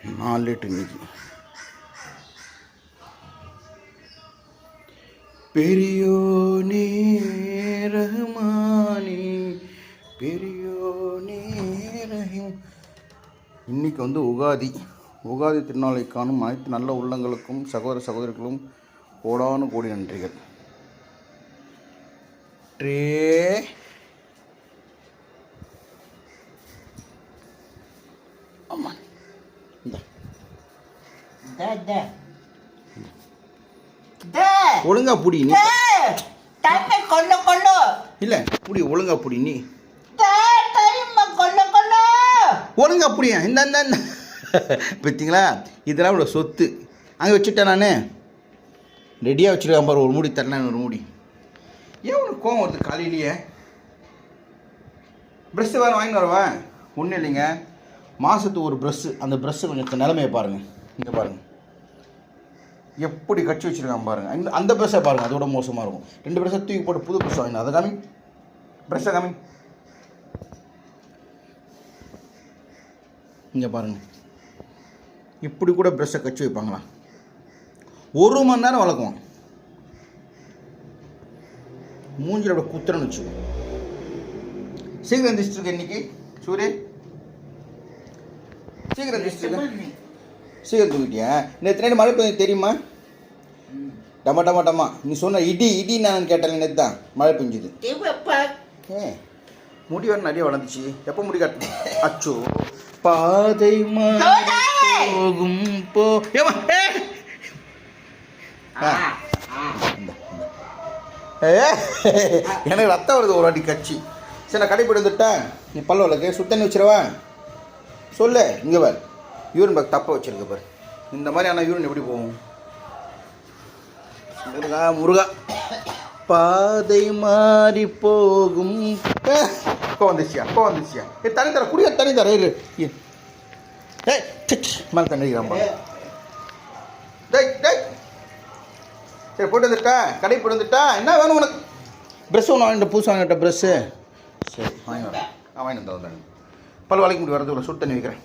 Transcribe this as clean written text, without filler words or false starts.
4 litre இன்னைக்கு. பெரியோனே ரஹ்மானே பெரியோனே ரஹீம். இன்னைக்கு வந்து உகாதி திருநாளை காணும் அனைத்து நல்ல உள்ளங்களுக்கும் சகோதர சகோதரிகளும் கோடானு கோடி நன்றிகள். ட்ரே ஒழுங்கா புடி நீ இல்ல புடி ஒழுங்கா புடி நீ ஒழுங்கா புடியா இந்த பார்த்தீங்களா இதெல்லாம் இவ்வளோ சொத்து அங்கே வச்சுட்டேன் நான் ரெடியாக வச்சுருக்கேன் பாரு. ஒரு மூடி தரேன் ஒரு மூடி. ஏன் உனக்கு கோவம் வருது காலையிலேயே? ப்ரெஷ்ஷு வேறு வாங்கிட்டு வரவேன் ஒன்றும் இல்லைங்க. மாதத்துக்கு ஒரு ப்ரெஷ்ஷு, அந்த ப்ரெஷ்ஷு கொஞ்சம் நிலைமையை பாருங்கள். இங்கே பாருங்கள் எப்படி கட்சி வச்சுருக்கான் பாருங்கள். அந்த ப்ரெஷ்ஷை பாருங்கள், அதோட மோசமாக இருக்கும். 2 ப்ரெஷ்ஷை தூக்கி போட்டு புது ப்ரெஷ் வாங்கினேன். அதை காமி, ப்ரெஷ்ஷை காமி. இங்கே பாருங்கள் இப்படி கூட ப்ரெஷ்ஷை கட்சி வைப்பாங்களா? 1 மணி நேரம் வளர்க்குவான். மூஞ்சில் அப்படி குத்துறன்னு வச்சுக்கோ. சீக்கிரம் எந்திரிச்சிருக்க இன்னைக்கு சூரிய, சீக்கிரம் எந்திரிச்சிருக்க. சீக்கிரம் தூங்கிட்டியா? நேற்று நைட்டு மழை பெய்யுது தெரியுமா? டமா டமா டமா நீ சொன்ன இடி நான் கேட்டேன். நேற்று தான் மழை பெஞ்சுது. முடி வேறு நிறைய வளர்ந்துச்சு. எப்போ முடி காட்டணும்? அச்சோ பாதை போகும் போ. எனக்கு ரத்தம் வருது ஒரு வாட்டி கட்சி. சரி நான் கடைப்பிடி வந்துட்டேன். நீ பல்ல வளர்க்க சுத்தண்ணி வச்சிருவா சொல்லு. இங்கே பார் யூரின் பேக் தப்பாக வச்சிருக்க பாரு. இந்த மாதிரி ஆனால் யூரின் எப்படி போகும்? முருகா முருகா பாதை மாறி போகும். வந்துச்சியா தண்ணி தர குடிய தண்ணி தர மேலே தண்ணி அடிக்கிறான்பா. சரி போட்டு வந்துட்டேன், கடை போட்டு வந்துட்டேன். என்ன வேணும் உனக்கு? ப்ரெஷ் ஒன்று வாங்கிட்ட, புதுசு வாங்கிட்ட ப்ரெஷ்ஷு. சரி வாங்கி வரேன். வாங்கிட்டு வந்தேன். பல் வளைக்க முடியும் வரது. சுடு தண்ணி வைக்கிறேன்.